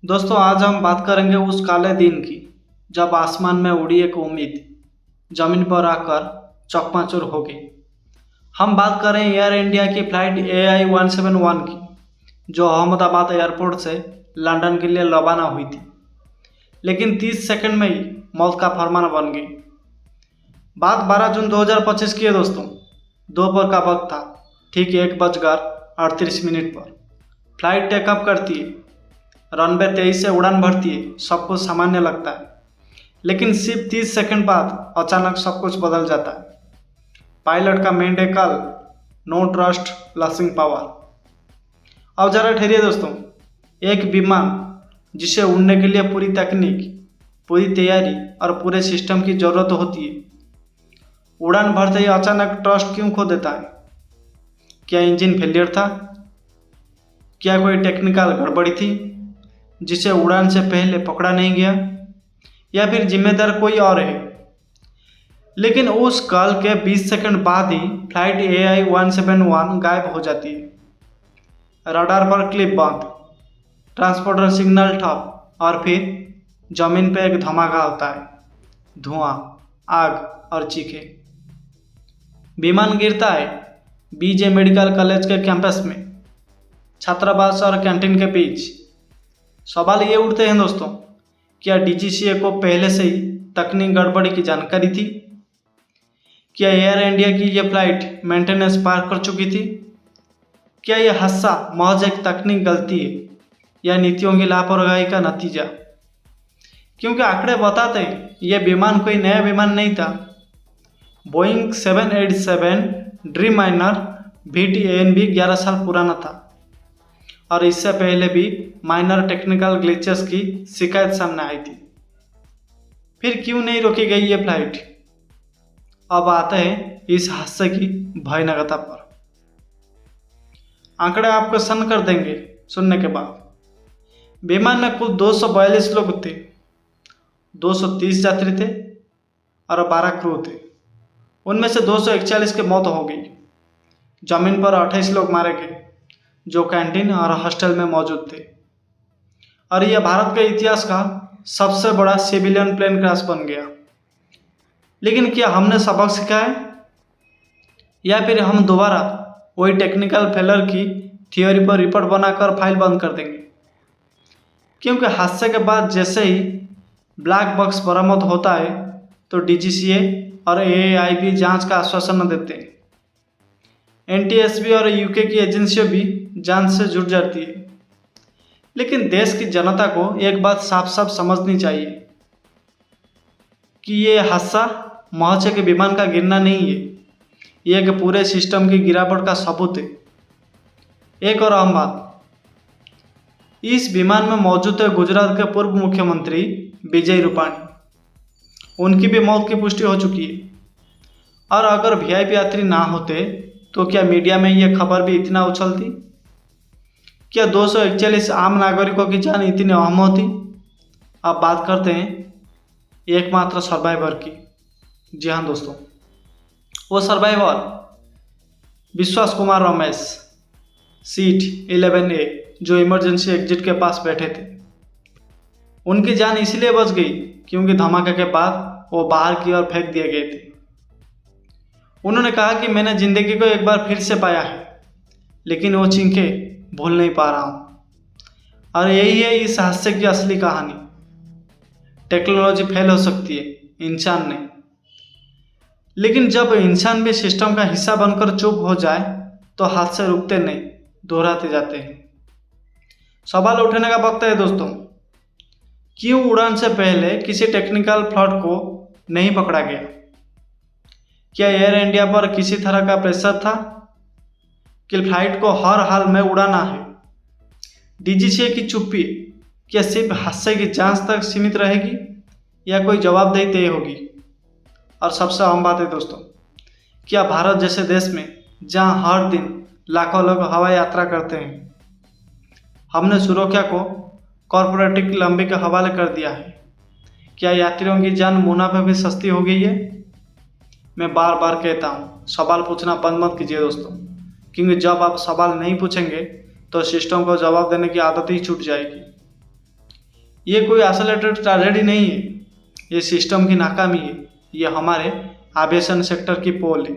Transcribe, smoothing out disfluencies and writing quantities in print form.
दोस्तों आज हम बात करेंगे उस काले दिन की जब आसमान में उड़ी एक उम्मीद जमीन पर आकर चकनाचूर हो गई। हम बात करें एयर इंडिया की फ्लाइट AI-171 की, जो अहमदाबाद एयरपोर्ट से लंदन के लिए रवाना हुई थी, लेकिन 30 सेकंड में ही मौत का फरमान बन गई। बात 12 जून 2025 की है दोस्तों। दोपहर का वक्त था, ठीक 1:38 पर फ्लाइट टेकअप करती है। रनवे 23 से उड़ान भरती है, सब कुछ सामान्य लगता है, लेकिन सिर्फ 30 सेकंड बाद अचानक सब कुछ बदल जाता है। पायलट का main call, no thrust losing power. अब जरा ठहरिए दोस्तों। एक विमान जिसे उड़ने के लिए पूरी तकनीक, पूरी तैयारी और पूरे सिस्टम की जरूरत होती है, उड़ान भरते ही अचानक ट्रस्ट क्यों खो देता है? क्या इंजन फेलियर था? क्या कोई टेक्निकल गड़बड़ी थी जिसे उड़ान से पहले पकड़ा नहीं गया, या फिर जिम्मेदार कोई और है? लेकिन उस कॉल के 20 सेकंड बाद ही फ्लाइट AI-171 गायब हो जाती है। रडार पर क्लिप बंद, ट्रांसपोर्टर सिग्नल ठप, और फिर जमीन पर एक धमाका होता है। धुआं, आग और चीखें। विमान गिरता है BJ मेडिकल कॉलेज के कैंपस में, छात्रावास और कैंटीन के बीच। सवाल ये उठते हैं दोस्तों, क्या DGCA को पहले से ही तकनीक गड़बड़ी की जानकारी थी? क्या एयर इंडिया की यह फ्लाइट मेंटेनेंस पार कर चुकी थी? क्या यह हादसा महज एक तकनीक गलती है या नीतियों की लापरवाही का नतीजा? क्योंकि आंकड़े बताते हैं यह विमान कोई नया विमान नहीं था। बोइंग 787 ड्रीमलाइनर VT-ANV 11 साल पुराना था, और इससे पहले भी माइनर टेक्निकल ग्लिचेस की शिकायत सामने आई थी। फिर क्यों नहीं रोकी गई ये फ्लाइट? अब आते हैं इस हादसे की भयानकता पर। आंकड़े आपको सन्न कर देंगे सुनने के बाद। विमान में कुल 242 लोग थे, 230 यात्री थे और 12 क्रू थे। उनमें से 241 की मौत हो गई। जमीन पर 28 लोग मारे गए, जो कैंटीन और हॉस्टल में मौजूद थे। और यह भारत के इतिहास का सबसे बड़ा सिविलियन प्लेन क्रैश बन गया। लेकिन क्या हमने सबक सीखा है, या फिर हम दोबारा वही टेक्निकल फेलर की थियोरी पर रिपोर्ट बनाकर फाइल बंद कर देंगे? क्योंकि हादसे के बाद जैसे ही ब्लैक बॉक्स बरामद होता है तो DGCA और AAIB जांच का आश्वासन देते हैं। NTSB और UK की एजेंसियां भी जांच से जुड़ जाती है। लेकिन देश की जनता को एक बात साफ साफ समझनी चाहिए कि ये हादसा महज एक विमान का गिरना नहीं है, ये एक पूरे सिस्टम की गिरावट का सबूत है। एक और अहम बात, इस विमान में मौजूद है गुजरात के पूर्व मुख्यमंत्री विजय रूपाणी। उनकी भी मौत की पुष्टि हो चुकी है। और अगर VIP यात्री ना होते तो क्या मीडिया में यह खबर भी इतना उछलती? क्या 241 आम नागरिकों की जान इतनी अहम होती? अब बात करते हैं एकमात्र सर्वाइवर की। जी हाँ दोस्तों, वो सर्वाइवर विश्वास कुमार रमेश, सीट 11A, जो इमरजेंसी एग्जिट के पास बैठे थे। उनकी जान इसलिए बच गई क्योंकि धमाके के बाद वो बाहर की ओर फेंक दिए गए थे। उन्होंने कहा कि मैंने जिंदगी को एक बार फिर से पाया है, लेकिन वो चीखें भूल नहीं पा रहा हूँ। और यही है इस हादसे की असली कहानी। टेक्नोलॉजी फेल हो सकती है, इंसान नहीं। लेकिन जब इंसान भी सिस्टम का हिस्सा बनकर चुप हो जाए तो हादसे रुकते नहीं, दोहराते जाते हैं। सवाल उठाने का वक्त है दोस्तों, क्यों उड़ान से पहले किसी टेक्निकल फ्लॉट को नहीं पकड़ा गया? क्या एयर इंडिया पर किसी तरह का प्रेशर था कि फ्लाइट को हर हाल में उड़ाना है? DGCA की चुप्पी क्या सिर्फ हादसे की जांच तक सीमित रहेगी या कोई जवाबदेही तय होगी? और सबसे अहम बात है दोस्तों, क्या भारत जैसे देश में जहां हर दिन लाखों लोग हवाई यात्रा करते हैं, हमने सुरक्षा को कॉरपोरेटिव लंबी के हवाले कर दिया है? क्या यात्रियों की जान मुनाफे भी सस्ती हो गई है? मैं बार बार कहता हूँ, सवाल पूछना बंद मत कीजिए दोस्तों, क्योंकि जब आप सवाल नहीं पूछेंगे तो सिस्टम को जवाब देने की आदत ही छूट जाएगी। ये कोई आइसोलेटेड ट्रेजेडी नहीं है, ये सिस्टम की नाकामी है, ये हमारे एविएशन सेक्टर की पोल है।